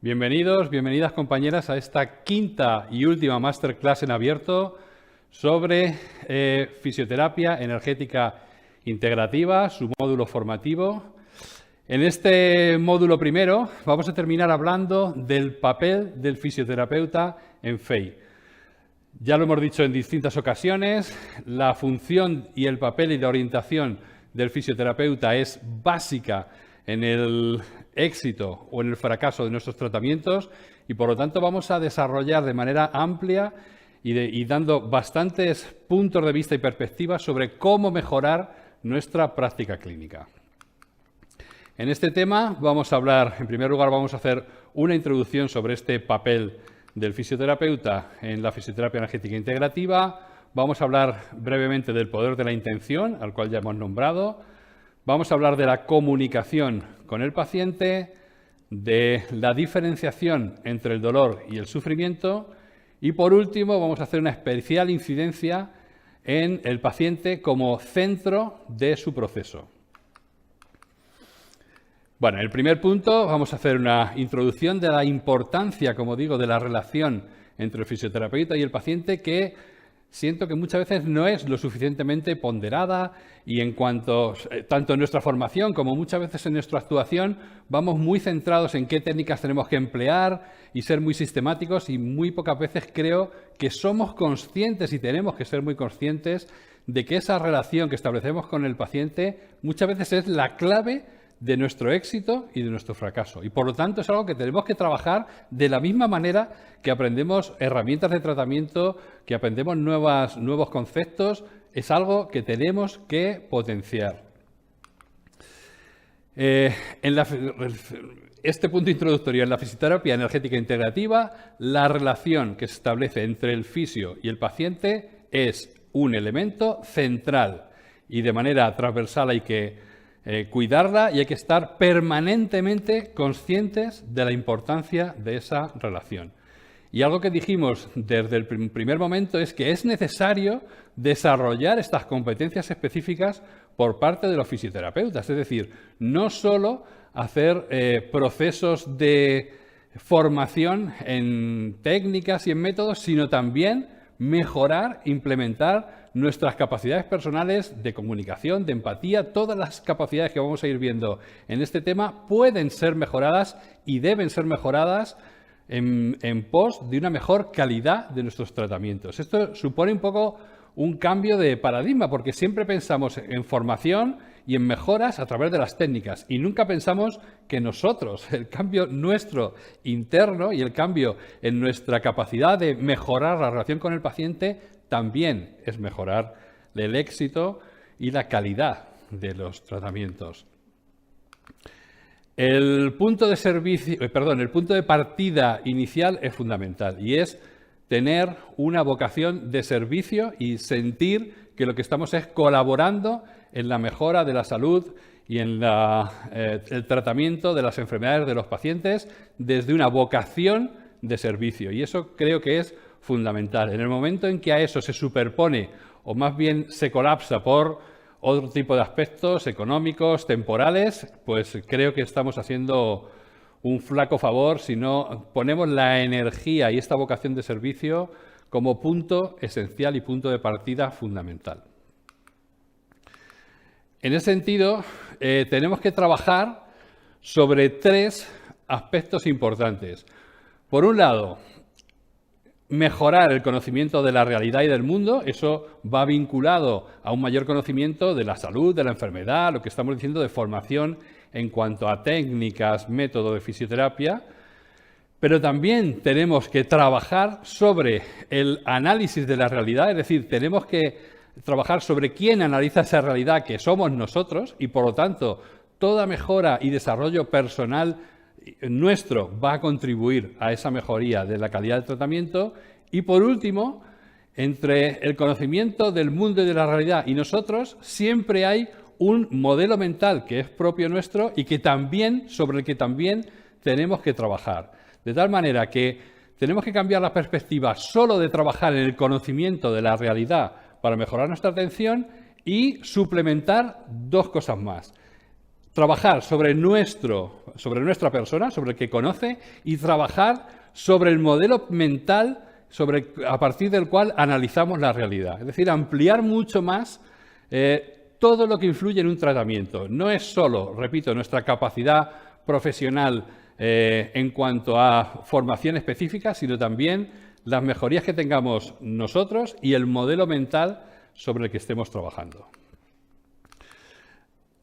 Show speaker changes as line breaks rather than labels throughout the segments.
Bienvenidos, bienvenidas compañeras a esta quinta y última masterclass en abierto sobre fisioterapia energética integrativa, su módulo formativo. En este módulo primero vamos a terminar hablando del papel del fisioterapeuta en FEI. Ya lo hemos dicho en distintas ocasiones, la función y el papel y la orientación del fisioterapeuta es básica en el éxito o en el fracaso de nuestros tratamientos y por lo tanto vamos a desarrollar de manera amplia y dando bastantes puntos de vista y perspectivas sobre cómo mejorar nuestra práctica clínica. En este tema vamos a hablar, en primer lugar vamos a hacer una introducción sobre este papel del fisioterapeuta en la fisioterapia energética integrativa. Vamos a hablar brevemente del poder de la intención, al cual ya hemos nombrado. Vamos a hablar de la comunicación con el paciente, de la diferenciación entre el dolor y el sufrimiento y, por último, vamos a hacer una especial incidencia en el paciente como centro de su proceso. Bueno, en el primer punto vamos a hacer una introducción de la importancia, como digo, de la relación entre el fisioterapeuta y el paciente, que siento que muchas veces no es lo suficientemente ponderada y en cuanto, tanto en nuestra formación como muchas veces en nuestra actuación, vamos muy centrados en qué técnicas tenemos que emplear y ser muy sistemáticos y muy pocas veces creo que somos conscientes y tenemos que ser muy conscientes de que esa relación que establecemos con el paciente muchas veces es la clave de nuestro éxito y de nuestro fracaso. Y por lo tanto es algo que tenemos que trabajar de la misma manera que aprendemos herramientas de tratamiento, que aprendemos nuevos conceptos, es algo que tenemos que potenciar. Este punto introductorio en la fisioterapia energética integrativa, la relación que se establece entre el fisio y el paciente es un elemento central y de manera transversal hay que cuidarla y hay que estar permanentemente conscientes de la importancia de esa relación. Y algo que dijimos desde el primer momento es que es necesario desarrollar estas competencias específicas por parte de los fisioterapeutas, es decir, no solo hacer procesos de formación en técnicas y en métodos, sino también mejorar, implementar nuestras capacidades personales de comunicación, de empatía, todas las capacidades que vamos a ir viendo en este tema pueden ser mejoradas y deben ser mejoradas en pos de una mejor calidad de nuestros tratamientos. Esto supone un poco un cambio de paradigma porque siempre pensamos en formación y en mejoras a través de las técnicas y nunca pensamos que nosotros, el cambio nuestro interno y el cambio en nuestra capacidad de mejorar la relación con el paciente también es mejorar el éxito y la calidad de los tratamientos. El punto de partida inicial es fundamental y es tener una vocación de servicio y sentir que lo que estamos es colaborando en la mejora de la salud y en el tratamiento de las enfermedades de los pacientes desde una vocación de servicio. Y eso creo que es fundamental. En el momento en que a eso se superpone o más bien se colapsa por otro tipo de aspectos económicos, temporales, pues creo que estamos haciendo un flaco favor si no ponemos la energía y esta vocación de servicio como punto esencial y punto de partida fundamental. En ese sentido, tenemos que trabajar sobre tres aspectos importantes. Por un lado, mejorar el conocimiento de la realidad y del mundo, eso va vinculado a un mayor conocimiento de la salud, de la enfermedad, lo que estamos diciendo de formación en cuanto a técnicas, método de fisioterapia, pero también tenemos que trabajar sobre el análisis de la realidad, es decir, tenemos que trabajar sobre quién analiza esa realidad que somos nosotros y, por lo tanto, toda mejora y desarrollo personal nuestro va a contribuir a esa mejoría de la calidad del tratamiento. Y, por último, entre el conocimiento del mundo y de la realidad y nosotros siempre hay un modelo mental que es propio nuestro y que también, sobre el que también tenemos que trabajar. De tal manera que tenemos que cambiar la perspectiva solo de trabajar en el conocimiento de la realidad para mejorar nuestra atención y suplementar dos cosas más. trabajar sobre nuestra persona, sobre el que conoce, y trabajar sobre el modelo mental a partir del cual analizamos la realidad. Es decir, ampliar mucho más todo lo que influye en un tratamiento. No es solo, repito, nuestra capacidad profesional en cuanto a formación específica, sino también las mejorías que tengamos nosotros y el modelo mental sobre el que estemos trabajando.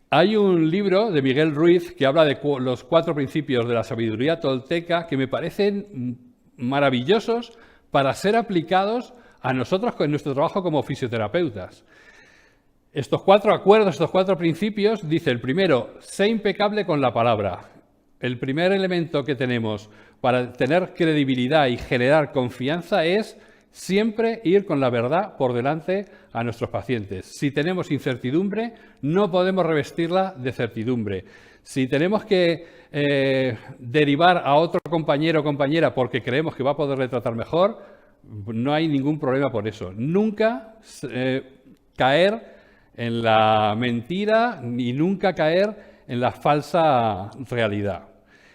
Hay un libro de Miguel Ruiz que habla de los 4 principios de la sabiduría tolteca que me parecen maravillosos para ser aplicados a nosotros en nuestro trabajo como fisioterapeutas. Estos 4 acuerdos, estos 4 principios, dice el primero, sé impecable con la palabra. El primer elemento que tenemos para tener credibilidad y generar confianza es siempre ir con la verdad por delante a nuestros pacientes. Si tenemos incertidumbre, no podemos revestirla de certidumbre. Si tenemos que derivar a otro compañero o compañera porque creemos que va a poderle tratar mejor, no hay ningún problema por eso. Nunca caer en la mentira ni nunca caer en la falsa realidad.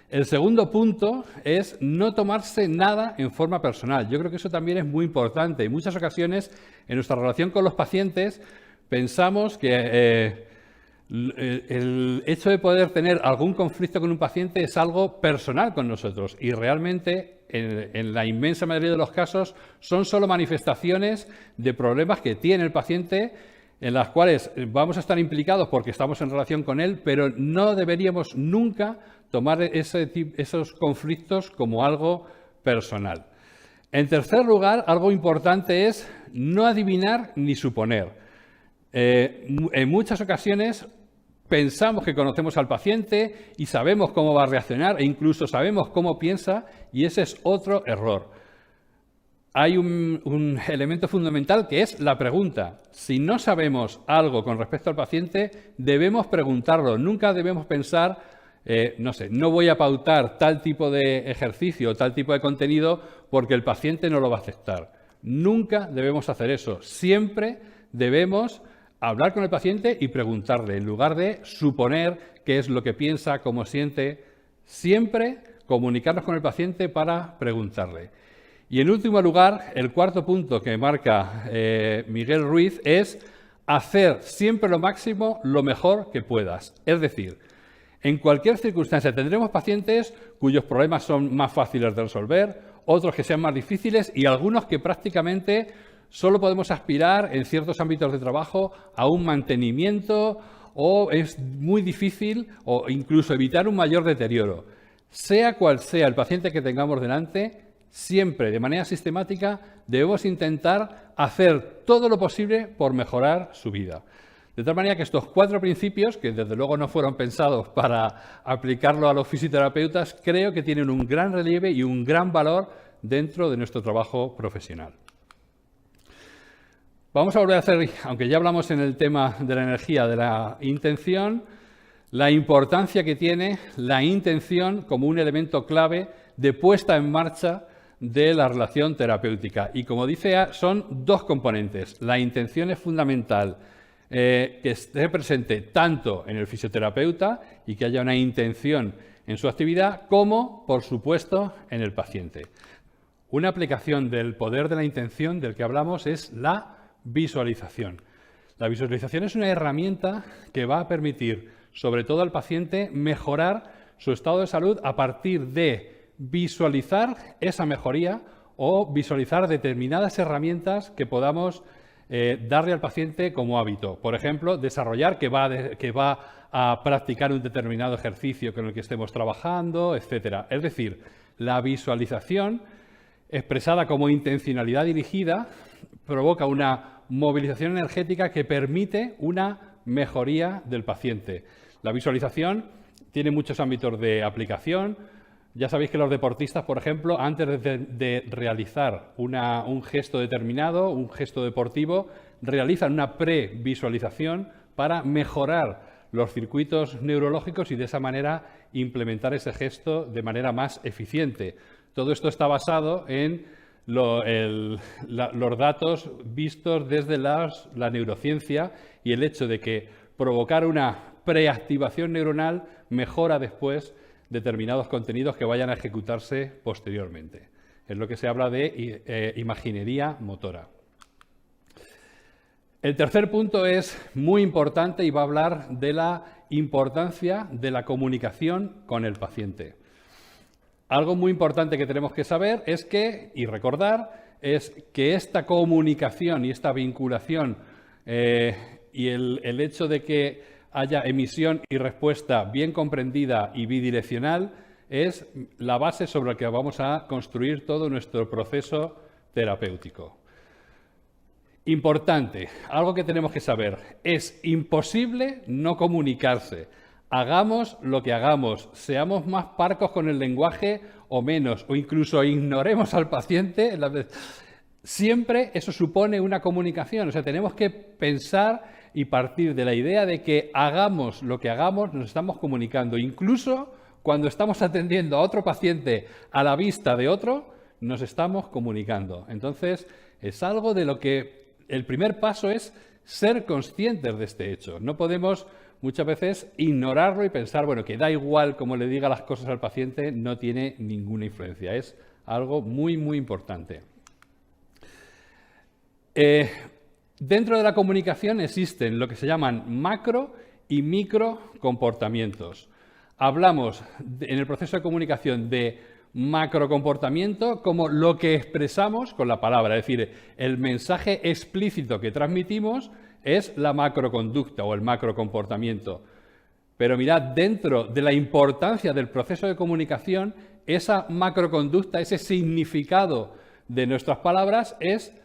El segundo punto es no tomarse nada en forma personal. Yo creo que eso también es muy importante. En muchas ocasiones, en nuestra relación con los pacientes, pensamos que el hecho de poder tener algún conflicto con un paciente es algo personal con nosotros y realmente, en la inmensa mayoría de los casos, son solo manifestaciones de problemas que tiene el paciente en las cuales vamos a estar implicados porque estamos en relación con él, pero no deberíamos nunca tomar esos conflictos como algo personal. En tercer lugar, algo importante es no adivinar ni suponer. En muchas ocasiones pensamos que conocemos al paciente y sabemos cómo va a reaccionar e incluso sabemos cómo piensa, y ese es otro error. Hay un elemento fundamental que es la pregunta. Si no sabemos algo con respecto al paciente, debemos preguntarlo. Nunca debemos pensar, no voy a pautar tal tipo de ejercicio o tal tipo de contenido porque el paciente no lo va a aceptar. Nunca debemos hacer eso. Siempre debemos hablar con el paciente y preguntarle, en lugar de suponer qué es lo que piensa, cómo siente. Siempre comunicarnos con el paciente para preguntarle. Y en último lugar, el cuarto punto que marca Miguel Ruiz es hacer siempre lo máximo, lo mejor que puedas. Es decir, en cualquier circunstancia tendremos pacientes cuyos problemas son más fáciles de resolver, otros que sean más difíciles y algunos que prácticamente solo podemos aspirar en ciertos ámbitos de trabajo a un mantenimiento o es muy difícil o incluso evitar un mayor deterioro. Sea cual sea el paciente que tengamos delante, siempre, de manera sistemática, debemos intentar hacer todo lo posible por mejorar su vida. De tal manera que estos 4 principios, que desde luego no fueron pensados para aplicarlo a los fisioterapeutas, creo que tienen un gran relieve y un gran valor dentro de nuestro trabajo profesional. Vamos a volver a hacer, aunque ya hablamos en el tema de la energía, de la intención, la importancia que tiene la intención como un elemento clave de puesta en marcha de la relación terapéutica. Y como dice, son 2 componentes. La intención es fundamental, que esté presente tanto en el fisioterapeuta y que haya una intención en su actividad, como, por supuesto, en el paciente. Una aplicación del poder de la intención del que hablamos es la visualización. La visualización es una herramienta que va a permitir, sobre todo al paciente, mejorar su estado de salud a partir de visualizar esa mejoría o visualizar determinadas herramientas que podamos darle al paciente como hábito. Por ejemplo, desarrollar que va a practicar un determinado ejercicio con el que estemos trabajando, etc. Es decir, la visualización expresada como intencionalidad dirigida provoca una movilización energética que permite una mejoría del paciente. La visualización tiene muchos ámbitos de aplicación. Ya sabéis que los deportistas, por ejemplo, antes de realizar un gesto determinado, un gesto deportivo, realizan una previsualización para mejorar los circuitos neurológicos y de esa manera implementar ese gesto de manera más eficiente. Todo esto está basado en los datos vistos desde la neurociencia y el hecho de que provocar una preactivación neuronal mejora después determinados contenidos que vayan a ejecutarse posteriormente. Es lo que se habla de imaginería motora. El tercer punto es muy importante y va a hablar de la importancia de la comunicación con el paciente. Algo muy importante que tenemos que saber es que, y recordar, es que esta comunicación y esta vinculación y el hecho de que haya emisión y respuesta bien comprendida y bidireccional es la base sobre la que vamos a construir todo nuestro proceso terapéutico. Importante, algo que tenemos que saber, es imposible no comunicarse. Hagamos lo que hagamos, seamos más parcos con el lenguaje o menos, o incluso ignoremos al paciente. Siempre eso supone una comunicación, o sea, tenemos que pensar y partir de la idea de que hagamos lo que hagamos, nos estamos comunicando. Incluso cuando estamos atendiendo a otro paciente a la vista de otro, nos estamos comunicando. Entonces, es algo de lo que el primer paso es ser conscientes de este hecho. No podemos muchas veces ignorarlo y pensar, bueno, que da igual cómo le diga las cosas al paciente, no tiene ninguna influencia. Es algo muy, muy importante. Dentro de la comunicación existen lo que se llaman macro y micro comportamientos. Hablamos en el proceso de comunicación de macrocomportamiento como lo que expresamos con la palabra, es decir, el mensaje explícito que transmitimos es la macroconducta o el macrocomportamiento. Pero mirad, dentro de la importancia del proceso de comunicación, esa macroconducta, ese significado de nuestras palabras es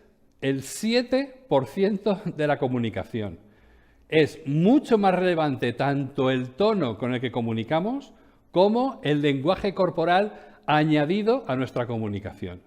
el 7% de la comunicación. Es mucho más relevante tanto el tono con el que comunicamos como el lenguaje corporal añadido a nuestra comunicación.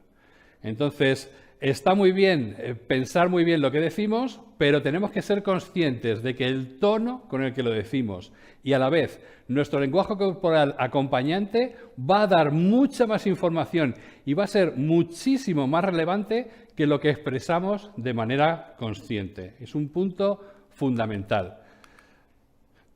Entonces, está muy bien pensar muy bien lo que decimos, pero tenemos que ser conscientes de que el tono con el que lo decimos y a la vez nuestro lenguaje corporal acompañante va a dar mucha más información y va a ser muchísimo más relevante que lo que expresamos de manera consciente. Es un punto fundamental.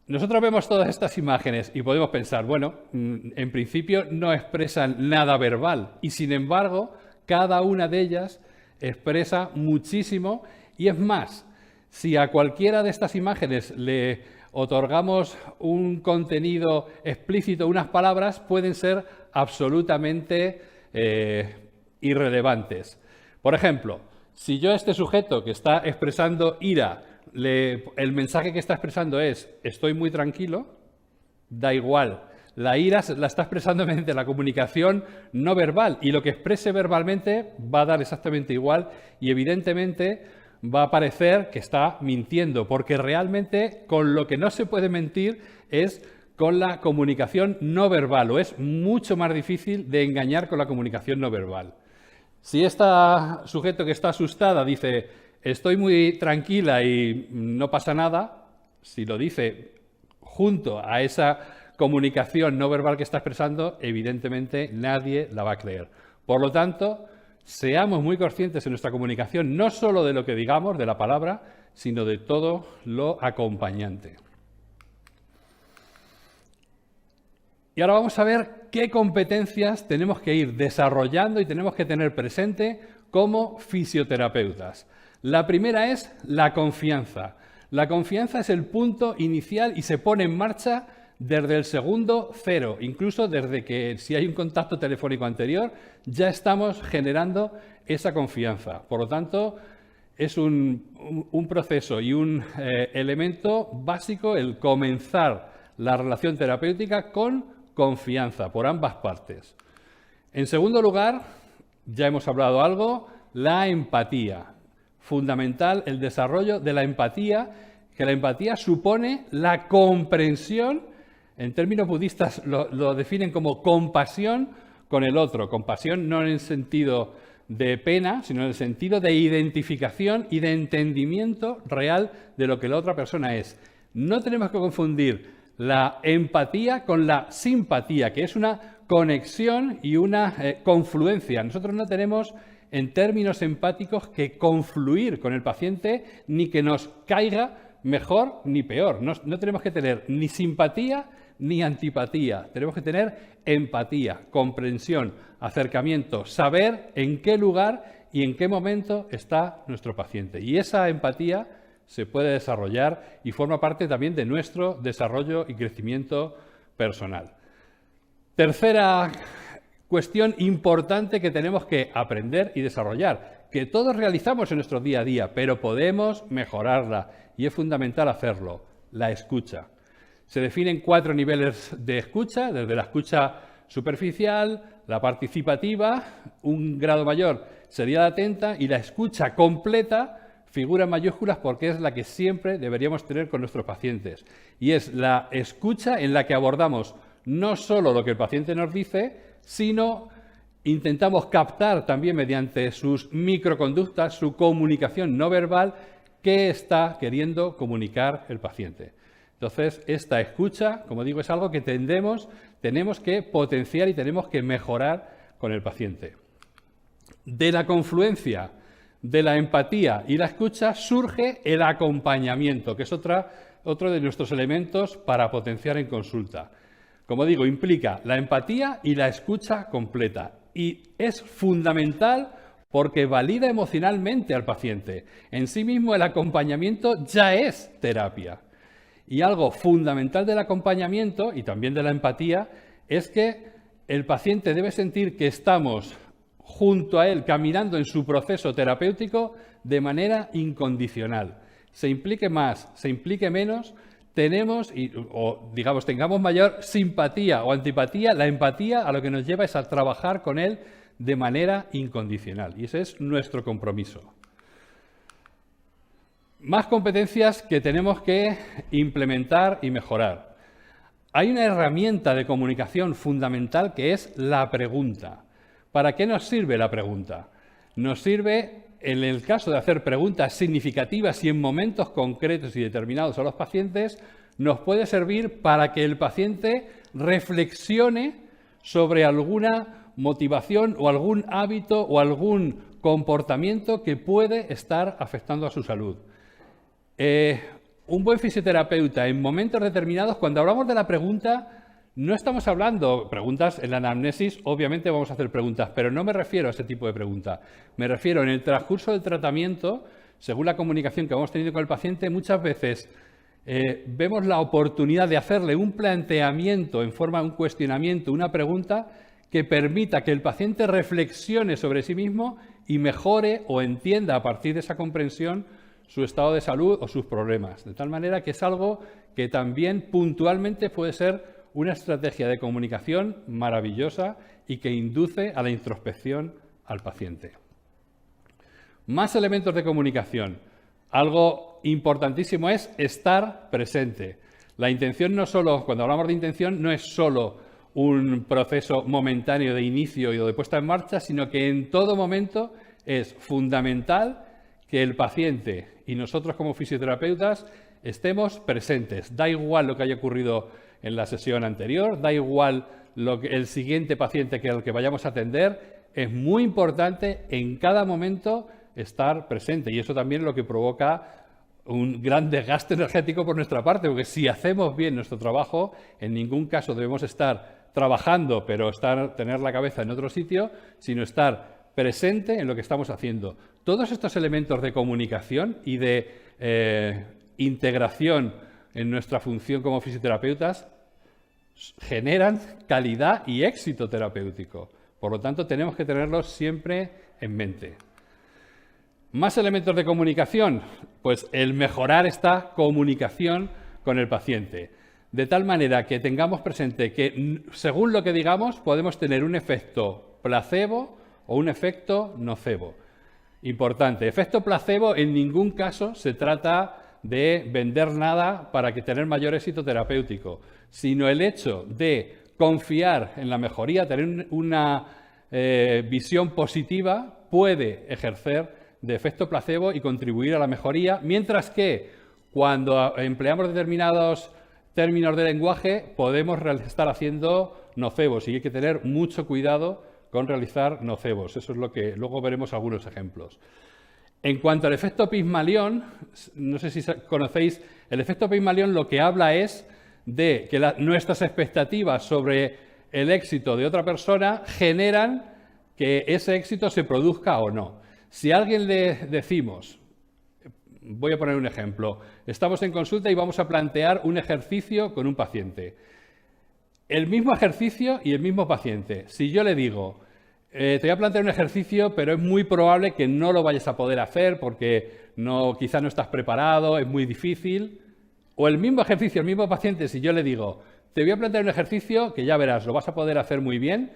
Nosotros vemos todas estas imágenes y podemos pensar, bueno, en principio no expresan nada verbal y sin embargo cada una de ellas expresa muchísimo y es más, si a cualquiera de estas imágenes le otorgamos un contenido explícito, unas palabras, pueden ser absolutamente irrelevantes. Por ejemplo, si yo a este sujeto que está expresando ira, el mensaje que está expresando es estoy muy tranquilo, da igual. La ira la está expresando mediante la comunicación no verbal y lo que exprese verbalmente va a dar exactamente igual y evidentemente va a parecer que está mintiendo, porque realmente con lo que no se puede mentir es con la comunicación no verbal, o es mucho más difícil de engañar con la comunicación no verbal. Si este sujeto que está asustada dice estoy muy tranquila y no pasa nada, si lo dice junto a esa comunicación no verbal que está expresando, evidentemente nadie la va a creer. Por lo tanto, seamos muy conscientes en nuestra comunicación, no solo de lo que digamos, de la palabra, sino de todo lo acompañante. Y ahora vamos a ver qué competencias tenemos que ir desarrollando y tenemos que tener presente como fisioterapeutas. La primera es la confianza. La confianza es el punto inicial y se pone en marcha desde el segundo cero, incluso desde que si hay un contacto telefónico anterior, ya estamos generando esa confianza. Por lo tanto, es un proceso y un elemento básico el comenzar la relación terapéutica con confianza por ambas partes. En segundo lugar, ya hemos hablado algo, la empatía. Fundamental el desarrollo de la empatía, que la empatía supone la comprensión. En términos budistas lo definen como compasión con el otro. Compasión no en el sentido de pena, sino en el sentido de identificación y de entendimiento real de lo que la otra persona es. No tenemos que confundir la empatía con la simpatía, que es una conexión y una confluencia. Nosotros no tenemos, en términos empáticos, que confluir con el paciente ni que nos caiga mejor ni peor. No tenemos que tener ni simpatía ni antipatía. Tenemos que tener empatía, comprensión, acercamiento, saber en qué lugar y en qué momento está nuestro paciente. Y esa empatía se puede desarrollar y forma parte también de nuestro desarrollo y crecimiento personal. Tercera cuestión importante que tenemos que aprender y desarrollar, que todos realizamos en nuestro día a día, pero podemos mejorarla y es fundamental hacerlo, la escucha. Se definen 4 niveles de escucha, desde la escucha superficial, la participativa, un grado mayor sería la atenta y la escucha completa figura en mayúsculas porque es la que siempre deberíamos tener con nuestros pacientes. Y es la escucha en la que abordamos no solo lo que el paciente nos dice, sino intentamos captar también mediante sus microconductas, su comunicación no verbal, qué está queriendo comunicar el paciente. Entonces, esta escucha, como digo, es algo que tenemos que potenciar y tenemos que mejorar con el paciente. De la confluencia de la empatía y la escucha surge el acompañamiento, que es otro de nuestros elementos para potenciar en consulta. Como digo, implica la empatía y la escucha completa. Y es fundamental porque valida emocionalmente al paciente. En sí mismo el acompañamiento ya es terapia. Y algo fundamental del acompañamiento y también de la empatía es que el paciente debe sentir que estamos junto a él caminando en su proceso terapéutico de manera incondicional. Se implique más, se implique menos, tengamos mayor simpatía o antipatía, la empatía a lo que nos lleva es a trabajar con él de manera incondicional. Y ese es nuestro compromiso. Más competencias que tenemos que implementar y mejorar. Hay una herramienta de comunicación fundamental que es la pregunta. ¿Para qué nos sirve la pregunta? Nos sirve en el caso de hacer preguntas significativas y en momentos concretos y determinados a los pacientes, nos puede servir para que el paciente reflexione sobre alguna motivación o algún hábito o algún comportamiento que puede estar afectando a su salud. Un buen fisioterapeuta en momentos determinados, cuando hablamos de la pregunta, no estamos hablando preguntas en la anamnesis, obviamente vamos a hacer preguntas, pero no me refiero a ese tipo de pregunta. Me refiero en el transcurso del tratamiento, según la comunicación que vamos teniendo con el paciente, muchas veces vemos la oportunidad de hacerle un planteamiento en forma de un cuestionamiento, una pregunta que permita que el paciente reflexione sobre sí mismo y mejore o entienda a partir de esa comprensión su estado de salud o sus problemas. De tal manera que es algo que también puntualmente puede ser una estrategia de comunicación maravillosa y que induce a la introspección al paciente. Más elementos de comunicación. Algo importantísimo es estar presente. La intención no solo, cuando hablamos de intención, no es solo un proceso momentáneo de inicio y de puesta en marcha, sino que en todo momento es fundamental que el paciente y nosotros como fisioterapeutas estemos presentes. Da igual lo que haya ocurrido en la sesión anterior, da igual el siguiente paciente que al que vayamos a atender, es muy importante en cada momento estar presente y eso también es lo que provoca un gran desgaste energético por nuestra parte, porque si hacemos bien nuestro trabajo, en ningún caso debemos estar trabajando, pero tener la cabeza en otro sitio, sino estar presente en lo que estamos haciendo. Todos estos elementos de comunicación y de integración en nuestra función como fisioterapeutas generan calidad y éxito terapéutico. Por lo tanto, tenemos que tenerlos siempre en mente. Más elementos de comunicación, pues el mejorar esta comunicación con el paciente, de tal manera que tengamos presente que según lo que digamos podemos tener un efecto placebo o un efecto nocebo. Importante, efecto placebo en ningún caso se trata de vender nada para tener mayor éxito terapéutico, sino el hecho de confiar en la mejoría, tener una visión positiva, puede ejercer de efecto placebo y contribuir a la mejoría, mientras que cuando empleamos determinados términos de lenguaje podemos estar haciendo nocebos y hay que tener mucho cuidado con realizar nocebos. Eso es lo que luego veremos algunos ejemplos. En cuanto al efecto Pigmalión, no sé si conocéis, el efecto Pigmalión lo que habla es de que nuestras expectativas sobre el éxito de otra persona generan que ese éxito se produzca o no. Si a alguien le decimos, voy a poner un ejemplo, estamos en consulta y vamos a plantear un ejercicio con un paciente. El mismo ejercicio y el mismo paciente. Si yo le digo, te voy a plantear un ejercicio, pero es muy probable que no lo vayas a poder hacer porque quizá no estás preparado, es muy difícil. O el mismo ejercicio, el mismo paciente, si yo le digo, te voy a plantear un ejercicio que ya verás, lo vas a poder hacer muy bien.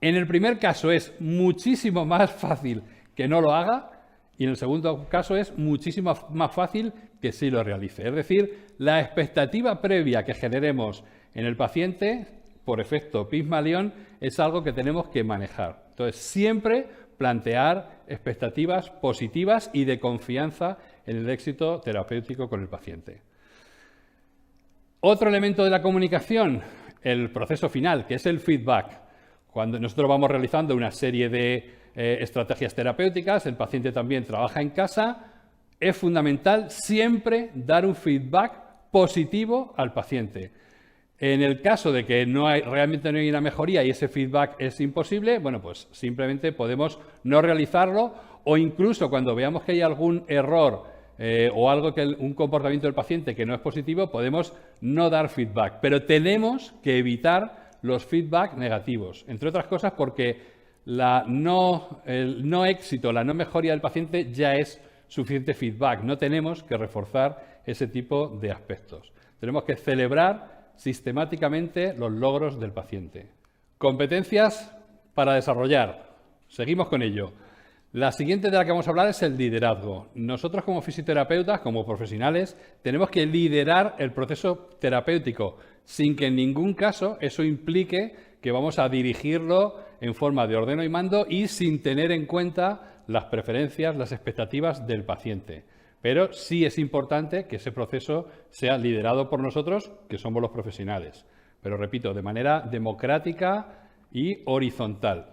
En el primer caso es muchísimo más fácil que no lo haga y en el segundo caso es muchísimo más fácil que sí lo realice. Es decir, la expectativa previa que generemos en el paciente por efecto Pigmalión es algo que tenemos que manejar. Entonces, siempre plantear expectativas positivas y de confianza en el éxito terapéutico con el paciente. Otro elemento de la comunicación, el proceso final, que es el feedback. Cuando nosotros vamos realizando una serie de estrategias terapéuticas, el paciente también trabaja en casa, es fundamental siempre dar un feedback positivo al paciente. En el caso de que realmente no hay una mejoría y ese feedback es imposible, bueno, pues simplemente podemos no realizarlo o incluso cuando veamos que hay algún error o algo un comportamiento del paciente que no es positivo, podemos no dar feedback. Pero tenemos que evitar los feedback negativos, entre otras cosas porque el no éxito, la no mejoría del paciente ya es suficiente feedback. No tenemos que reforzar ese tipo de aspectos. Tenemos que celebrar sistemáticamente los logros del paciente. Competencias para desarrollar. Seguimos con ello. La siguiente de la que vamos a hablar es el liderazgo. Nosotros como fisioterapeutas, como profesionales, tenemos que liderar el proceso terapéutico sin que en ningún caso eso implique que vamos a dirigirlo en forma de ordeno y mando y sin tener en cuenta las preferencias, las expectativas del paciente. Pero sí es importante que ese proceso sea liderado por nosotros, que somos los profesionales. Pero repito, de manera democrática y horizontal.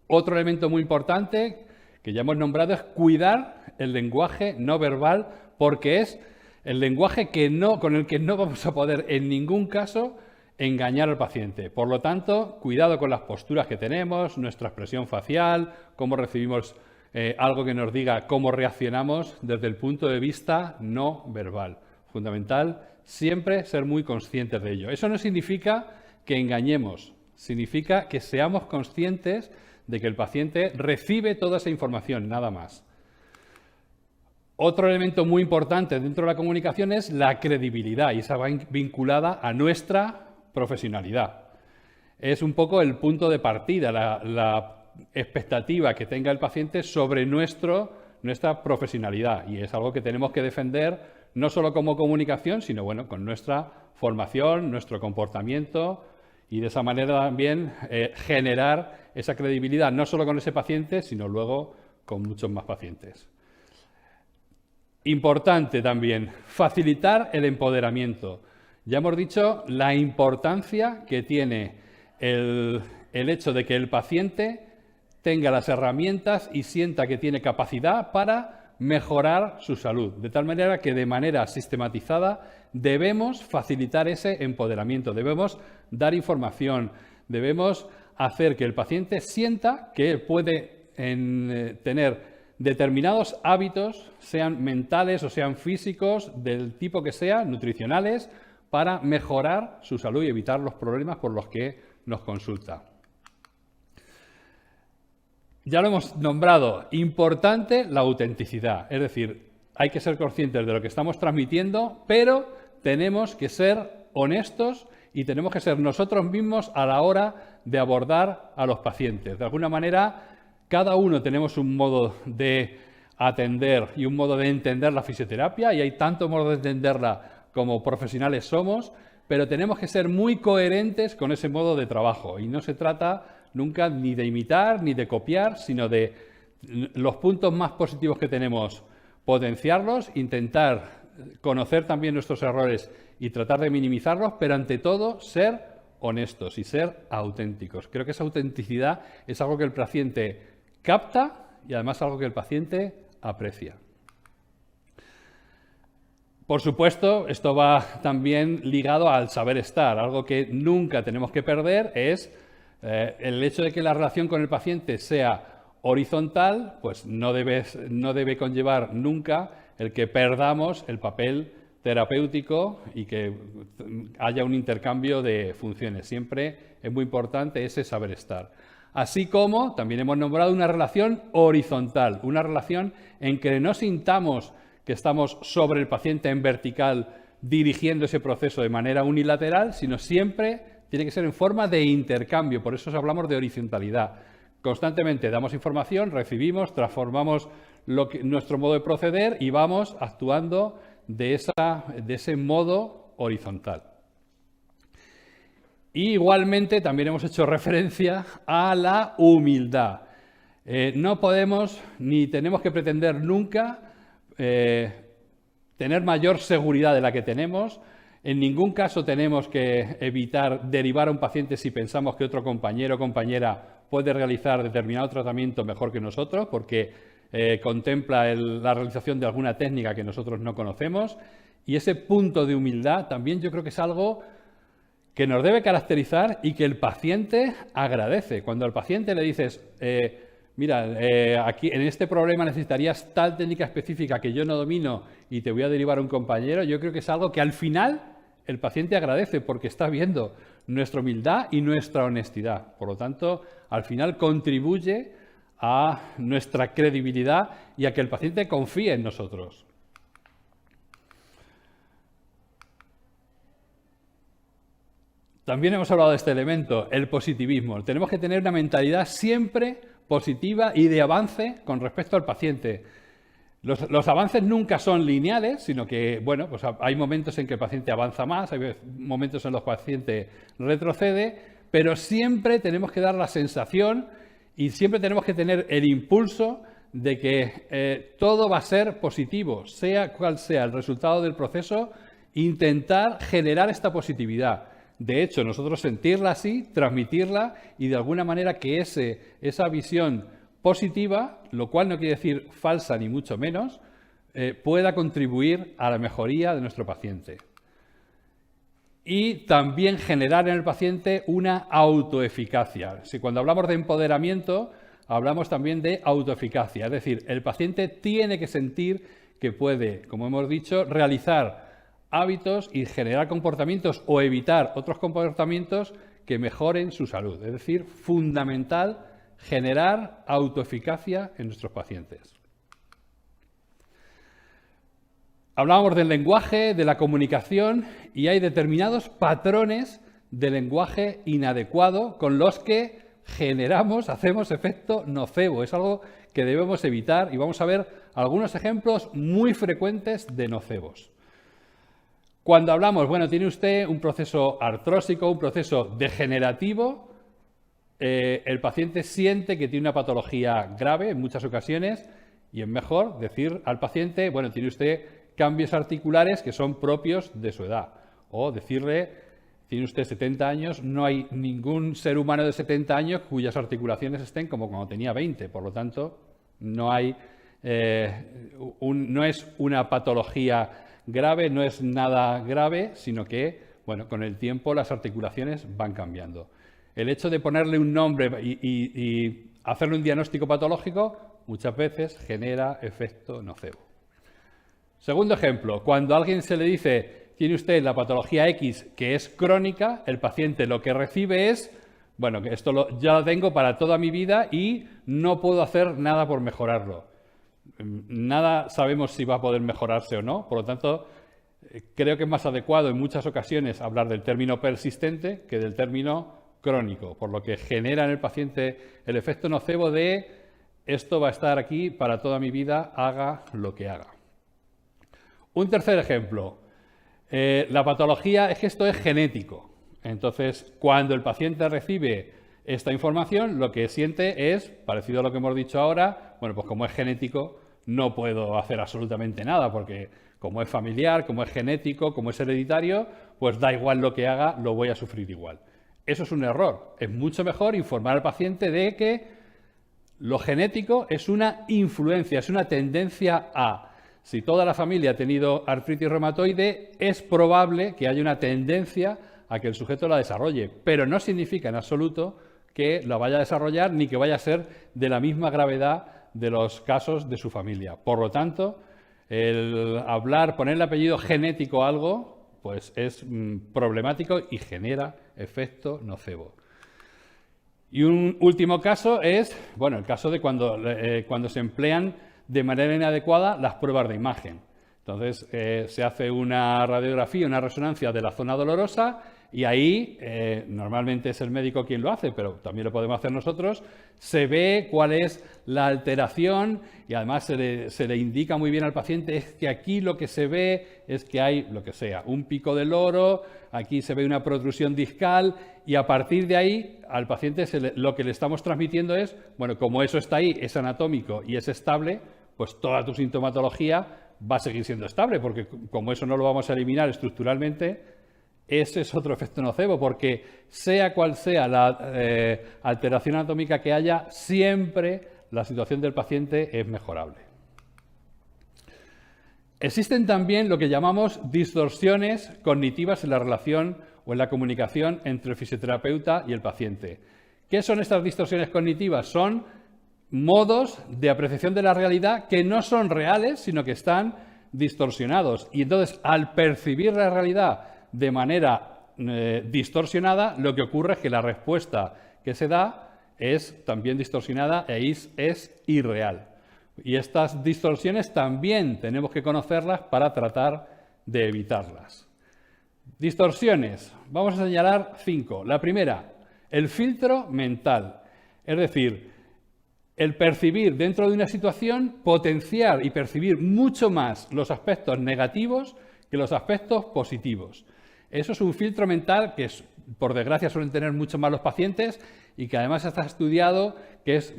Otro elemento muy importante que ya hemos nombrado es cuidar el lenguaje no verbal, porque es el lenguaje con el que no vamos a poder en ningún caso engañar al paciente. Por lo tanto, cuidado con las posturas que tenemos, nuestra expresión facial, cómo recibimos algo que nos diga cómo reaccionamos desde el punto de vista no verbal. Fundamental siempre ser muy conscientes de ello. Eso no significa que engañemos, significa que seamos conscientes de que el paciente recibe toda esa información, nada más. Otro elemento muy importante dentro de la comunicación es la credibilidad y esa va vinculada a nuestra profesionalidad. Es un poco el punto de partida, la expectativa que tenga el paciente sobre nuestra profesionalidad y es algo que tenemos que defender no solo como comunicación, sino bueno, con nuestra formación, nuestro comportamiento y de esa manera también generar esa credibilidad no solo con ese paciente, sino luego con muchos más pacientes. Importante también, facilitar el empoderamiento. Ya hemos dicho la importancia que tiene el hecho de que el paciente tenga las herramientas y sienta que tiene capacidad para mejorar su salud. De tal manera que de manera sistematizada debemos facilitar ese empoderamiento, debemos dar información, debemos hacer que el paciente sienta que puede tener determinados hábitos, sean mentales o sean físicos, del tipo que sea, nutricionales, para mejorar su salud y evitar los problemas por los que nos consulta. Ya lo hemos nombrado, importante la autenticidad, es decir, hay que ser conscientes de lo que estamos transmitiendo, pero tenemos que ser honestos y tenemos que ser nosotros mismos a la hora de abordar a los pacientes. De alguna manera, cada uno tenemos un modo de atender y un modo de entender la fisioterapia y hay tanto modo de entenderla como profesionales somos, pero tenemos que ser muy coherentes con ese modo de trabajo y no se trata nunca ni de imitar ni de copiar, sino de los puntos más positivos que tenemos, potenciarlos, intentar conocer también nuestros errores y tratar de minimizarlos, pero ante todo ser honestos y ser auténticos. Creo que esa autenticidad es algo que el paciente capta y además algo que el paciente aprecia. Por supuesto, esto va también ligado al saber estar. Algo que nunca tenemos que perder es el hecho de que la relación con el paciente sea horizontal, pues no debe conllevar nunca el que perdamos el papel terapéutico y que haya un intercambio de funciones. Siempre es muy importante ese saber estar. Así como también hemos nombrado una relación horizontal, una relación en que no sintamos que estamos sobre el paciente en vertical dirigiendo ese proceso de manera unilateral, sino siempre tiene que ser en forma de intercambio. Por eso hablamos de horizontalidad. Constantemente damos información, recibimos, transformamos nuestro modo de proceder y vamos actuando de ese modo horizontal. Y igualmente también hemos hecho referencia a la humildad. No podemos ni tenemos que pretender nunca tener mayor seguridad de la que tenemos. En ningún caso tenemos que evitar derivar a un paciente si pensamos que otro compañero o compañera puede realizar determinado tratamiento mejor que nosotros, porque contempla la realización de alguna técnica que nosotros no conocemos. Y ese punto de humildad también yo creo que es algo que nos debe caracterizar y que el paciente agradece. Cuando al paciente le dices, mira, aquí en este problema necesitarías tal técnica específica que yo no domino y te voy a derivar a un compañero, yo creo que es algo que al final el paciente agradece porque está viendo nuestra humildad y nuestra honestidad. Por lo tanto, al final contribuye a nuestra credibilidad y a que el paciente confíe en nosotros. También hemos hablado de este elemento, el positivismo. Tenemos que tener una mentalidad siempre positiva y de avance con respecto al paciente. Los avances nunca son lineales, sino que, bueno, pues hay momentos en que el paciente avanza más, hay momentos en los que el paciente retrocede, pero siempre tenemos que dar la sensación y siempre tenemos que tener el impulso de que todo va a ser positivo, sea cual sea el resultado del proceso, intentar generar esta positividad. De hecho, nosotros sentirla así, transmitirla y de alguna manera que esa visión positiva, lo cual no quiere decir falsa ni mucho menos, pueda contribuir a la mejoría de nuestro paciente. Y también generar en el paciente una autoeficacia. Si cuando hablamos de empoderamiento, hablamos también de autoeficacia. Es decir, el paciente tiene que sentir que puede, como hemos dicho, realizar hábitos y generar comportamientos o evitar otros comportamientos que mejoren su salud. Es decir, fundamental generar autoeficacia en nuestros pacientes. Hablábamos del lenguaje, de la comunicación y hay determinados patrones de lenguaje inadecuado con los que hacemos efecto nocebo. Es algo que debemos evitar y vamos a ver algunos ejemplos muy frecuentes de nocebos. Cuando hablamos, bueno, tiene usted un proceso artrósico, un proceso degenerativo, el paciente siente que tiene una patología grave en muchas ocasiones y es mejor decir al paciente, bueno, tiene usted cambios articulares que son propios de su edad. O decirle, tiene usted 70 años, no hay ningún ser humano de 70 años cuyas articulaciones estén como cuando tenía 20. Por lo tanto, no es una patología grave, no es nada grave, sino que, bueno, con el tiempo las articulaciones van cambiando. El hecho de ponerle un nombre y hacerle un diagnóstico patológico muchas veces genera efecto nocebo. Segundo ejemplo, cuando a alguien se le dice, tiene usted la patología X que es crónica, el paciente lo que recibe es, bueno, que esto ya lo tengo para toda mi vida y no puedo hacer nada por mejorarlo. Nada sabemos si va a poder mejorarse o no, por lo tanto, creo que es más adecuado en muchas ocasiones hablar del término persistente que del término crónico, por lo que genera en el paciente el efecto nocebo de esto va a estar aquí para toda mi vida, haga lo que haga. Un tercer ejemplo, la patología es que esto es genético. Entonces, cuando el paciente recibe esta información, lo que siente es, parecido a lo que hemos dicho ahora, bueno, pues como es genético, no puedo hacer absolutamente nada, porque como es familiar, como es genético, como es hereditario, pues da igual lo que haga, lo voy a sufrir igual. Eso es un error. Es mucho mejor informar al paciente de que Lo genético es una influencia, es una tendencia a. Si toda la familia ha tenido artritis reumatoide, es probable que haya una tendencia a que el sujeto la desarrolle, pero no significa en absoluto que la vaya a desarrollar ni que vaya a ser de la misma gravedad de los casos de su familia. Por lo tanto, el ponerle apellido genético a algo, pues es problemático y genera efecto nocebo. Y un último caso es, bueno, el caso de cuando se emplean de manera inadecuada las pruebas de imagen. Entonces, se hace una radiografía, una resonancia de la zona dolorosa y ahí, normalmente es el médico quien lo hace, pero también lo podemos hacer nosotros, se ve cuál es la alteración y además se le indica muy bien al paciente es que aquí lo que se ve es que hay, lo que sea, un pico de loro, aquí se ve una protrusión discal y a partir de ahí al paciente lo que le estamos transmitiendo es, bueno, como eso está ahí, es anatómico y es estable, pues toda tu sintomatología va a seguir siendo estable, porque como eso no lo vamos a eliminar estructuralmente, ese es otro efecto nocebo, porque sea cual sea la alteración anatómica que haya, siempre la situación del paciente es mejorable. Existen también lo que llamamos distorsiones cognitivas en la relación o en la comunicación entre el fisioterapeuta y el paciente. ¿Qué son estas distorsiones cognitivas? Son modos de apreciación de la realidad que no son reales, sino que están distorsionados. Y entonces, al percibir la realidad de manera distorsionada, lo que ocurre es que la respuesta que se da es también distorsionada e es irreal. Y estas distorsiones también tenemos que conocerlas para tratar de evitarlas. Distorsiones. Vamos a señalar 5. La primera, el filtro mental. Es decir, el percibir dentro de una situación, potenciar y percibir mucho más los aspectos negativos que los aspectos positivos. Eso es un filtro mental que, por desgracia, suelen tener mucho más los pacientes y que además está estudiado que es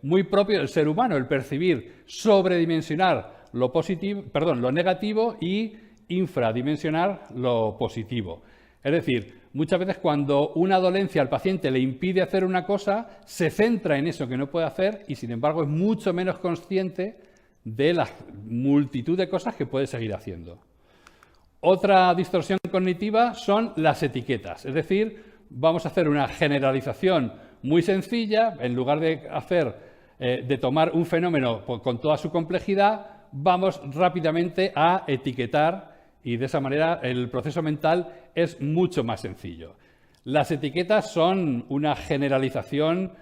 muy propio del ser humano, el percibir, sobredimensionar lo negativo y infradimensionar lo positivo. Es decir, muchas veces cuando una dolencia al paciente le impide hacer una cosa, se centra en eso que no puede hacer y, sin embargo, es mucho menos consciente de la multitud de cosas que puede seguir haciendo. Otra distorsión cognitiva son las etiquetas, es decir, vamos a hacer una generalización muy sencilla, en lugar de tomar un fenómeno con toda su complejidad, vamos rápidamente a etiquetar y de esa manera el proceso mental es mucho más sencillo. Las etiquetas son una generalización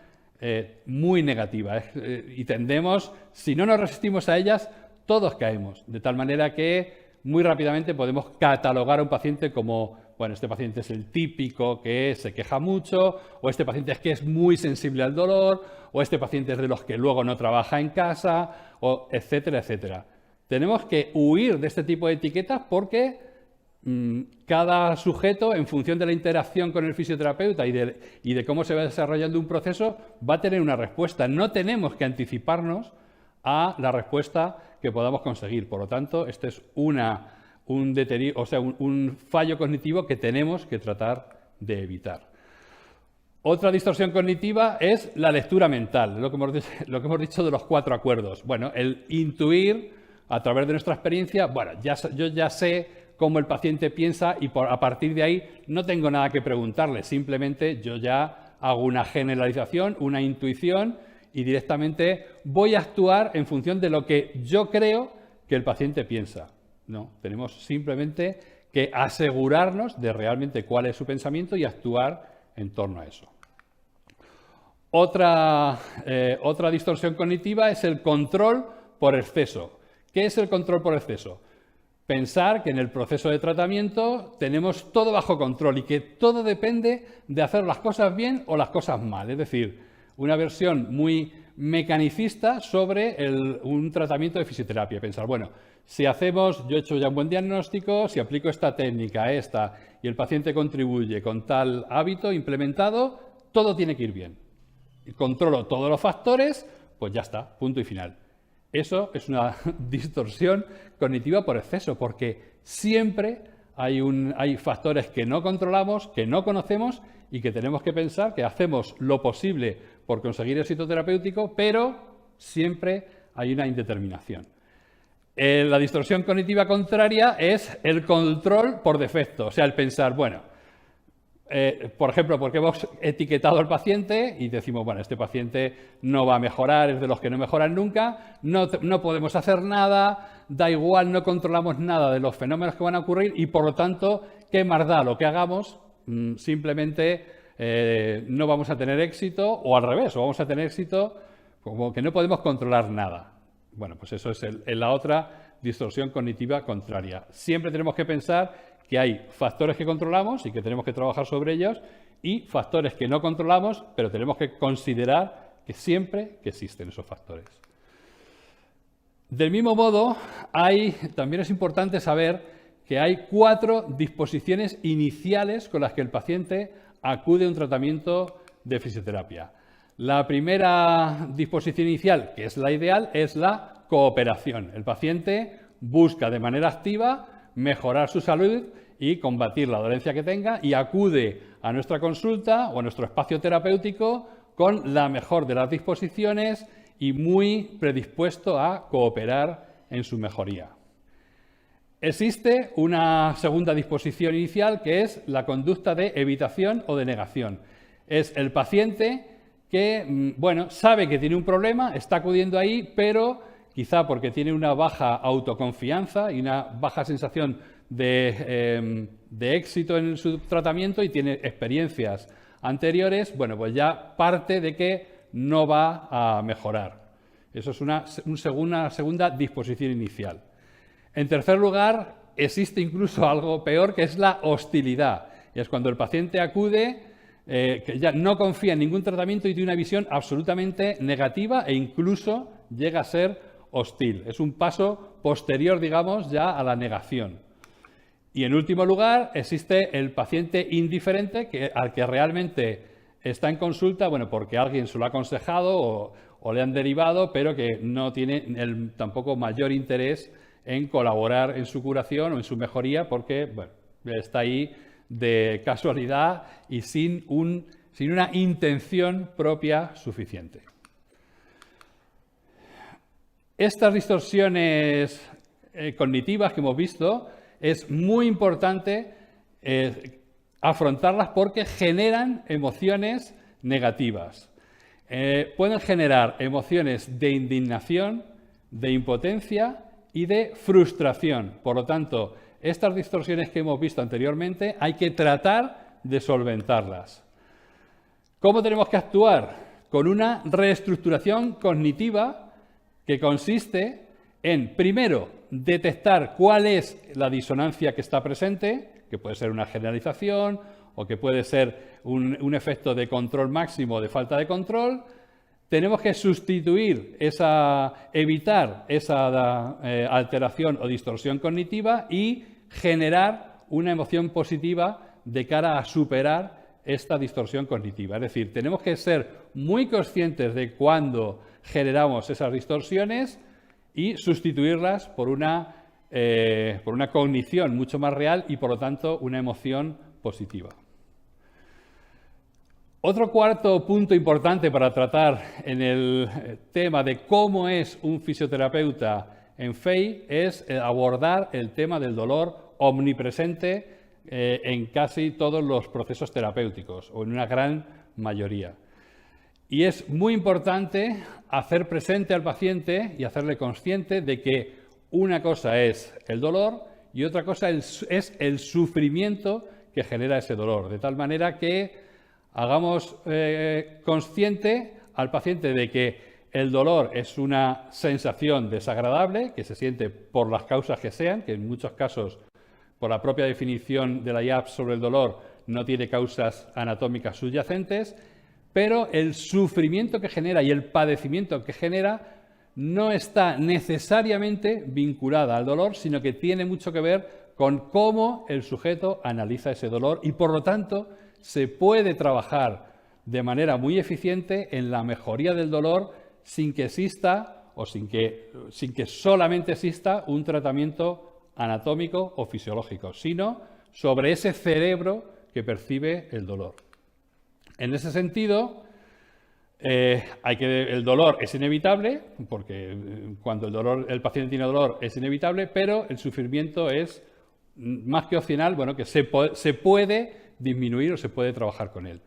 muy negativa y tendemos, si no nos resistimos a ellas, todos caemos, de tal manera que muy rápidamente podemos catalogar a un paciente como, bueno, este paciente es el típico que se queja mucho, o este paciente es que es muy sensible al dolor, o este paciente es de los que luego no trabaja en casa, o etcétera, etcétera. Tenemos que huir de este tipo de etiquetas porque cada sujeto, en función de la interacción con el fisioterapeuta y de cómo se va desarrollando un proceso, va a tener una respuesta. No tenemos que anticiparnos a la respuesta que podamos conseguir. Por lo tanto, este es un fallo cognitivo que tenemos que tratar de evitar. Otra distorsión cognitiva es la lectura mental, lo que hemos dicho de los 4 acuerdos. Bueno, el intuir a través de nuestra experiencia, bueno, yo ya sé cómo el paciente piensa y a partir de ahí no tengo nada que preguntarle, simplemente yo ya hago una generalización, una intuición y directamente voy a actuar en función de lo que yo creo que el paciente piensa. No, tenemos simplemente que asegurarnos de realmente cuál es su pensamiento y actuar en torno a eso. Otra distorsión cognitiva es el control por exceso. ¿Qué es el control por exceso? Pensar que en el proceso de tratamiento tenemos todo bajo control y que todo depende de hacer las cosas bien o las cosas mal. Es decir, una versión muy mecanicista sobre un tratamiento de fisioterapia. Pensar, bueno, si yo he hecho ya un buen diagnóstico, si aplico esta técnica, esta, y el paciente contribuye con tal hábito implementado, todo tiene que ir bien. Y controlo todos los factores, pues ya está, punto y final. Eso es una distorsión cognitiva por exceso, porque siempre hay factores que no controlamos, que no conocemos y que tenemos que pensar que hacemos lo posible por conseguir éxito terapéutico, pero siempre hay una indeterminación. La distorsión cognitiva contraria es el control por defecto, o sea, el pensar, bueno, por ejemplo, porque hemos etiquetado al paciente y decimos, bueno, este paciente no va a mejorar, es de los que no mejoran nunca, no podemos hacer nada, da igual, no controlamos nada de los fenómenos que van a ocurrir y, por lo tanto, ¿qué más da lo que hagamos? Simplemente no vamos a tener éxito, o al revés, o vamos a tener éxito como que no podemos controlar nada. Bueno, pues eso es la otra distorsión cognitiva contraria. Siempre tenemos que pensar que hay factores que controlamos y que tenemos que trabajar sobre ellos y factores que no controlamos, pero tenemos que considerar que siempre que existen esos factores. Del mismo modo, también es importante saber que hay 4 disposiciones iniciales con las que el paciente acude a un tratamiento de fisioterapia. La primera disposición inicial, que es la ideal, es la cooperación. El paciente busca de manera activa mejorar su salud y combatir la dolencia que tenga y acude a nuestra consulta o a nuestro espacio terapéutico con la mejor de las disposiciones y muy predispuesto a cooperar en su mejoría. Existe una segunda disposición inicial que es la conducta de evitación o de negación. Es el paciente que, bueno, sabe que tiene un problema, está acudiendo ahí, pero quizá porque tiene una baja autoconfianza y una baja sensación de éxito en su tratamiento y tiene experiencias anteriores, bueno, pues ya parte de que no va a mejorar. Eso es una segunda disposición inicial. En tercer lugar, existe incluso algo peor, que es la hostilidad. Y es cuando el paciente acude, que ya no confía en ningún tratamiento y tiene una visión absolutamente negativa e incluso llega a ser hostil. Es un paso posterior, digamos, ya a la negación. Y en último lugar, existe el paciente indiferente al que realmente está en consulta, bueno, porque alguien se lo ha aconsejado o le han derivado, pero que no tiene tampoco mayor interés en colaborar en su curación o en su mejoría porque, bueno, está ahí de casualidad y sin una intención propia suficiente. Estas distorsiones cognitivas que hemos visto es muy importante afrontarlas porque generan emociones negativas. Pueden generar emociones de indignación, de impotencia y de frustración. Por lo tanto, estas distorsiones que hemos visto anteriormente hay que tratar de solventarlas. ¿Cómo tenemos que actuar? Con una reestructuración cognitiva que consiste en, primero, detectar cuál es la disonancia que está presente, que puede ser una generalización o que puede ser un efecto de control máximo o de falta de control. Tenemos que evitar esa alteración o distorsión cognitiva y generar una emoción positiva de cara a superar esta distorsión cognitiva. Es decir, tenemos que ser muy conscientes de cuándo generamos esas distorsiones y sustituirlas por una cognición mucho más real y, por lo tanto, una emoción positiva. Otro cuarto punto importante para tratar en el tema de cómo es un fisioterapeuta en FEI es abordar el tema del dolor omnipresente en casi todos los procesos terapéuticos o en una gran mayoría. Y es muy importante hacer presente al paciente y hacerle consciente de que una cosa es el dolor y otra cosa es el sufrimiento que genera ese dolor, de tal manera que hagamos consciente al paciente de que el dolor es una sensación desagradable que se siente por las causas que sean, que en muchos casos, por la propia definición de la IAPS sobre el dolor, no tiene causas anatómicas subyacentes, pero el sufrimiento que genera y el padecimiento que genera no está necesariamente vinculada al dolor, sino que tiene mucho que ver con cómo el sujeto analiza ese dolor y, por lo tanto, se puede trabajar de manera muy eficiente en la mejoría del dolor sin que exista o sin que solamente exista un tratamiento anatómicos o fisiológicos, sino sobre ese cerebro que percibe el dolor. En ese sentido, el dolor es inevitable, porque cuando el paciente tiene dolor es inevitable, pero el sufrimiento es más que opcional, bueno, que se puede disminuir o se puede trabajar con él.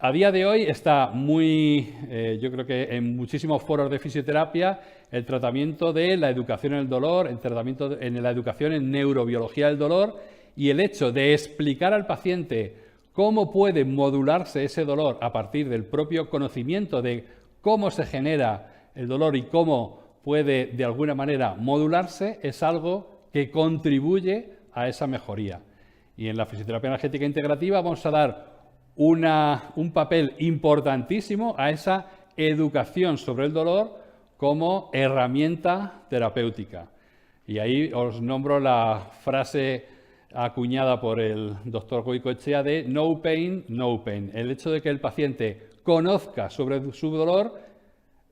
A día de hoy está yo creo que en muchísimos foros de fisioterapia, el tratamiento de la educación en el dolor, el tratamiento en la educación en neurobiología del dolor y el hecho de explicar al paciente cómo puede modularse ese dolor a partir del propio conocimiento de cómo se genera el dolor y cómo puede de alguna manera modularse, es algo que contribuye a esa mejoría. Y en la fisioterapia energética integrativa vamos a dar un papel importantísimo a esa educación sobre el dolor como herramienta terapéutica. Y ahí os nombro la frase acuñada por el doctor Goicoechea de no pain, no pain. El hecho de que el paciente conozca sobre su dolor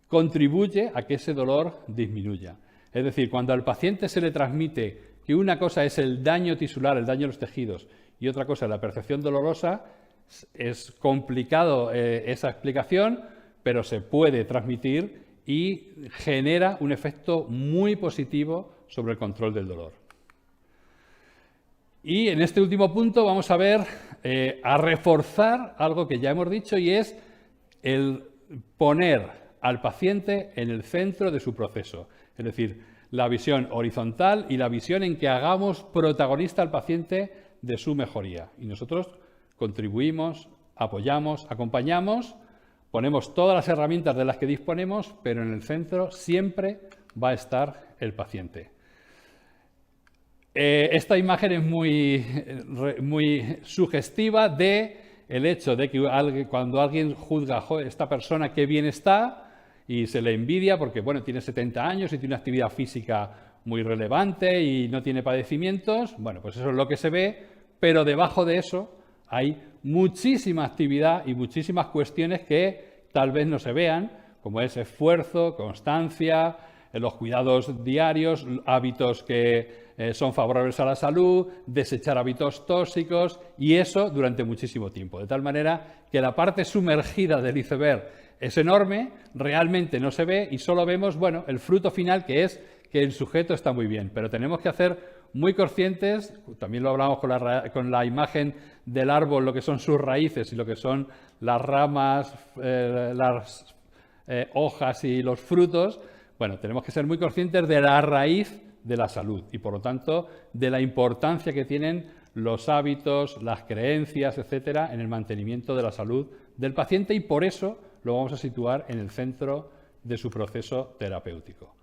contribuye a que ese dolor disminuya. Es decir, cuando al paciente se le transmite que una cosa es el daño tisular, el daño a los tejidos, y otra cosa es la percepción dolorosa, es complicado esa explicación, pero se puede transmitir y genera un efecto muy positivo sobre el control del dolor. Y en este último punto vamos a ver, a reforzar algo que ya hemos dicho, y es el poner al paciente en el centro de su proceso. Es decir, la visión horizontal y la visión en que hagamos protagonista al paciente de su mejoría. Y nosotros contribuimos, apoyamos, acompañamos, ponemos todas las herramientas de las que disponemos, pero en el centro siempre va a estar el paciente. Esta imagen es muy sugestiva del hecho de que cuando alguien juzga a esta persona qué bien está y se le envidia porque bueno, tiene 70 años y tiene una actividad física muy relevante y no tiene padecimientos, bueno, pues eso es lo que se ve, pero debajo de eso hay muchísima actividad y muchísimas cuestiones que tal vez no se vean, como es esfuerzo, constancia, los cuidados diarios, hábitos que son favorables a la salud, desechar hábitos tóxicos, y eso durante muchísimo tiempo. De tal manera que la parte sumergida del iceberg es enorme, realmente no se ve y solo vemos, bueno, el fruto final, que es que el sujeto está muy bien. Pero tenemos que hacer muy conscientes, también lo hablamos con la imagen del árbol, lo que son sus raíces y lo que son las ramas, las hojas y los frutos. Bueno, tenemos que ser muy conscientes de la raíz de la salud y, por lo tanto, de la importancia que tienen los hábitos, las creencias, etcétera, en el mantenimiento de la salud del paciente, y por eso lo vamos a situar en el centro de su proceso terapéutico.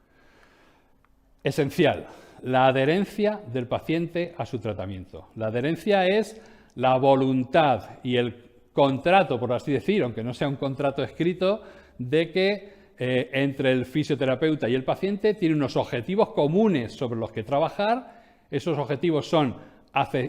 Esencial, la adherencia del paciente a su tratamiento. La adherencia es la voluntad y el contrato, por así decir, aunque no sea un contrato escrito, de que entre el fisioterapeuta y el paciente tiene unos objetivos comunes sobre los que trabajar. Esos objetivos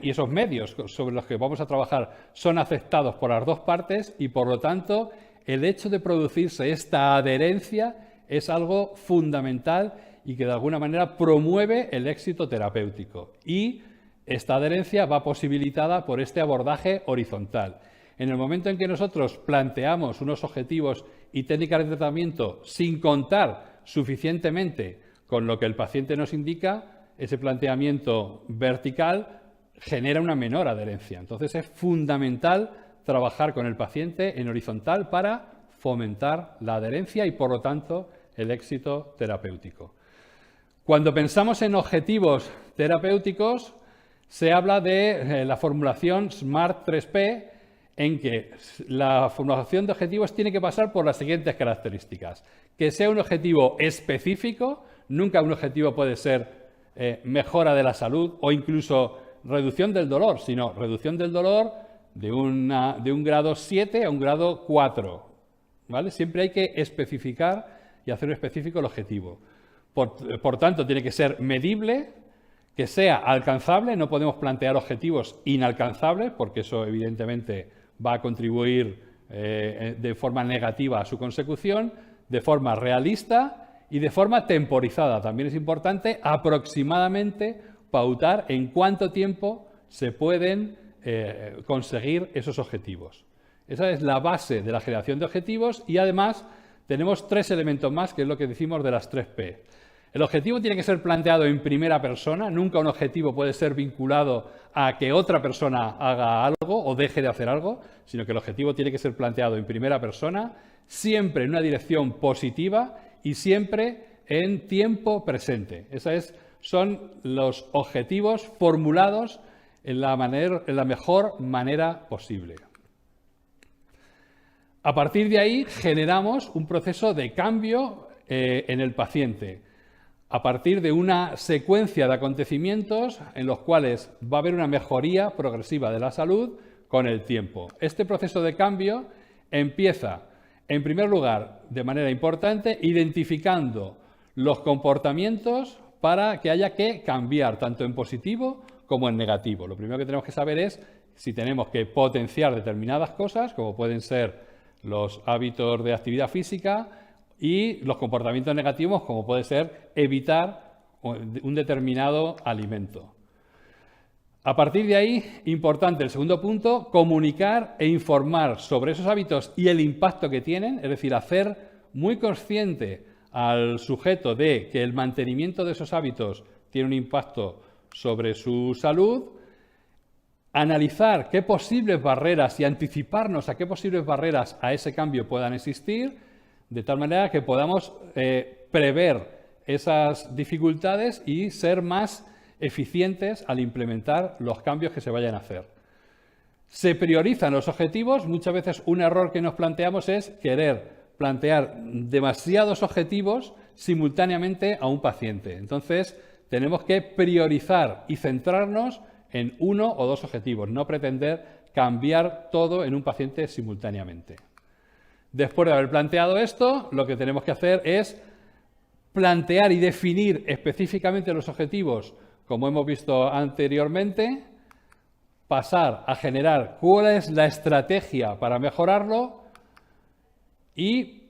y esos medios sobre los que vamos a trabajar son aceptados por las dos partes y, por lo tanto, el hecho de producirse esta adherencia es algo fundamental y que de alguna manera promueve el éxito terapéutico. Y esta adherencia va posibilitada por este abordaje horizontal. En el momento en que nosotros planteamos unos objetivos y técnicas de tratamiento sin contar suficientemente con lo que el paciente nos indica, ese planteamiento vertical genera una menor adherencia. Entonces es fundamental trabajar con el paciente en horizontal para fomentar la adherencia y, por lo tanto, el éxito terapéutico. Cuando pensamos en objetivos terapéuticos, se habla de la formulación SMART 3P, en que la formulación de objetivos tiene que pasar por las siguientes características. Que sea un objetivo específico, nunca un objetivo puede ser mejora de la salud o incluso reducción del dolor, sino reducción del dolor de un grado 7 a un grado 4. ¿Vale? Siempre hay que especificar y hacer específico el objetivo. Por tanto, tiene que ser medible, que sea alcanzable. No podemos plantear objetivos inalcanzables, porque eso evidentemente va a contribuir de forma negativa a su consecución, de forma realista y de forma temporizada. También es importante aproximadamente pautar en cuánto tiempo se pueden conseguir esos objetivos. Esa es la base de la generación de objetivos y además tenemos 3 elementos más, que es lo que decimos de las 3P. El objetivo tiene que ser planteado en primera persona, nunca un objetivo puede ser vinculado a que otra persona haga algo o deje de hacer algo, sino que el objetivo tiene que ser planteado en primera persona, siempre en una dirección positiva y siempre en tiempo presente. Esos son los objetivos formulados en la mejor manera posible. A partir de ahí generamos un proceso de cambio en el paciente, a partir de una secuencia de acontecimientos en los cuales va a haber una mejoría progresiva de la salud con el tiempo. Este proceso de cambio empieza, en primer lugar, de manera importante, identificando los comportamientos para que haya que cambiar, tanto en positivo como en negativo. Lo primero que tenemos que saber es si tenemos que potenciar determinadas cosas, como pueden ser los hábitos de actividad física, y los comportamientos negativos, como puede ser evitar un determinado alimento. A partir de ahí, importante el segundo punto, comunicar e informar sobre esos hábitos y el impacto que tienen, es decir, hacer muy consciente al sujeto de que el mantenimiento de esos hábitos tiene un impacto sobre su salud, analizar qué posibles barreras y anticiparnos a qué posibles barreras a ese cambio puedan existir, de tal manera que podamos prever esas dificultades y ser más eficientes al implementar los cambios que se vayan a hacer. Se priorizan los objetivos. Muchas veces un error que nos planteamos es querer plantear demasiados objetivos simultáneamente a un paciente. Entonces, tenemos que priorizar y centrarnos en 1 o 2 objetivos, no pretender cambiar todo en un paciente simultáneamente. Después de haber planteado esto, lo que tenemos que hacer es plantear y definir específicamente los objetivos, como hemos visto anteriormente, pasar a generar cuál es la estrategia para mejorarlo y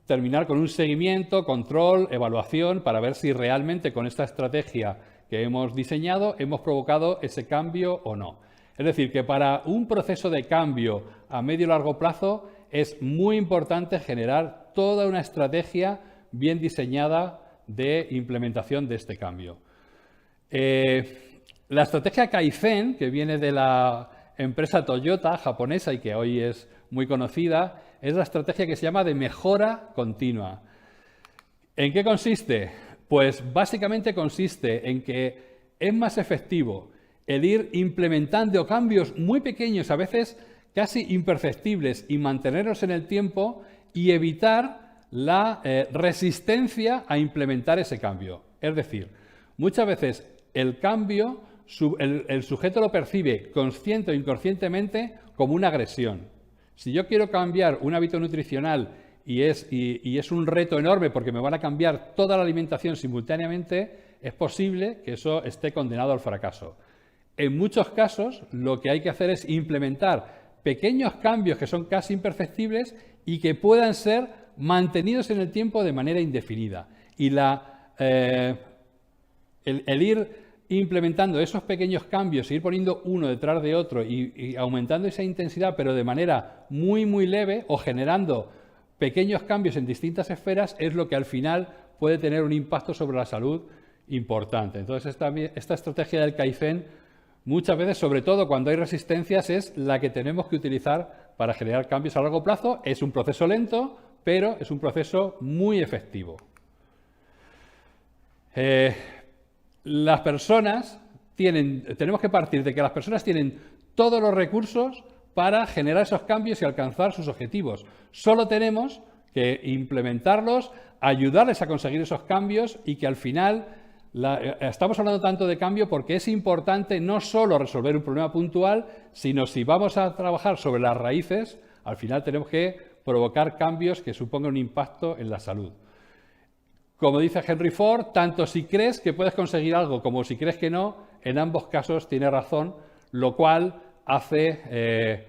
terminar con un seguimiento, control, evaluación, para ver si realmente con esta estrategia que hemos diseñado hemos provocado ese cambio o no. Es decir, que para un proceso de cambio a medio y largo plazo es muy importante generar toda una estrategia bien diseñada de implementación de este cambio. La estrategia Kaizen, que viene de la empresa Toyota japonesa y que hoy es muy conocida, es la estrategia que se llama de mejora continua. ¿En qué consiste? Pues básicamente consiste en que es más efectivo el ir implementando cambios muy pequeños, a veces casi imperceptibles, y mantenerlos en el tiempo y evitar la resistencia a implementar ese cambio. Es decir, muchas veces el cambio, el sujeto lo percibe consciente o inconscientemente como una agresión. Si yo quiero cambiar un hábito nutricional y es un reto enorme porque me van a cambiar toda la alimentación simultáneamente, es posible que eso esté condenado al fracaso. En muchos casos, lo que hay que hacer es implementar pequeños cambios que son casi imperceptibles y que puedan ser mantenidos en el tiempo de manera indefinida. Y el ir implementando esos pequeños cambios, ir poniendo uno detrás de otro y aumentando esa intensidad, pero de manera muy, muy leve, o generando pequeños cambios en distintas esferas, es lo que al final puede tener un impacto sobre la salud importante. Entonces, esta estrategia del Kaizen, muchas veces, sobre todo cuando hay resistencias, es la que tenemos que utilizar para generar cambios a largo plazo. Es un proceso lento, pero es un proceso muy efectivo. Las personas tenemos que partir de que las personas tienen todos los recursos para generar esos cambios y alcanzar sus objetivos. Solo tenemos que implementarlos, ayudarles a conseguir esos cambios y que al final estamos hablando tanto de cambio porque es importante no solo resolver un problema puntual, sino si vamos a trabajar sobre las raíces, al final tenemos que provocar cambios que supongan un impacto en la salud. Como dice Henry Ford, tanto si crees que puedes conseguir algo como si crees que no, en ambos casos tiene razón, lo cual hace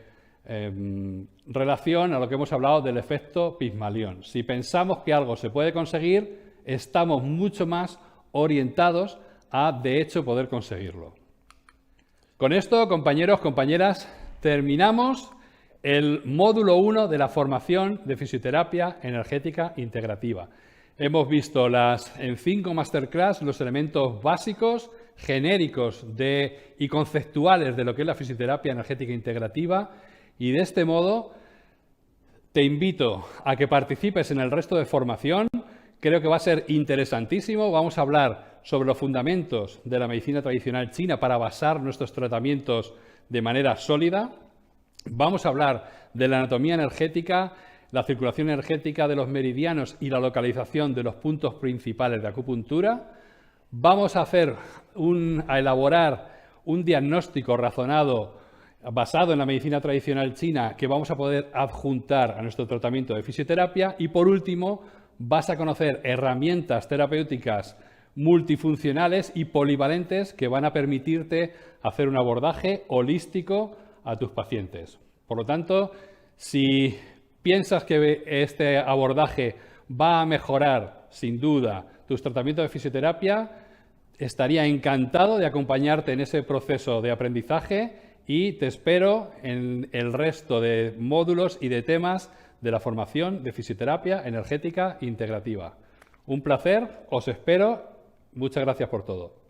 relación a lo que hemos hablado del efecto Pigmalión. Si pensamos que algo se puede conseguir, estamos mucho más orientados a, de hecho, poder conseguirlo. Con esto, compañeros, compañeras, terminamos el módulo 1 de la formación de fisioterapia energética integrativa. Hemos visto en 5 masterclass los elementos básicos, genéricos y conceptuales de lo que es la fisioterapia energética integrativa, y de este modo te invito a que participes en el resto de formación. Creo que va a ser interesantísimo. Vamos a hablar sobre los fundamentos de la medicina tradicional china para basar nuestros tratamientos de manera sólida. Vamos a hablar de la anatomía energética, la circulación energética de los meridianos y la localización de los puntos principales de acupuntura. Vamos a elaborar un diagnóstico razonado basado en la medicina tradicional china que vamos a poder adjuntar a nuestro tratamiento de fisioterapia. Y por último, vas a conocer herramientas terapéuticas multifuncionales y polivalentes que van a permitirte hacer un abordaje holístico a tus pacientes. Por lo tanto, si piensas que este abordaje va a mejorar, sin duda, tus tratamientos de fisioterapia, estaría encantado de acompañarte en ese proceso de aprendizaje y te espero en el resto de módulos y de temas de la formación de fisioterapia energética integrativa. Un placer, os espero. Muchas gracias por todo.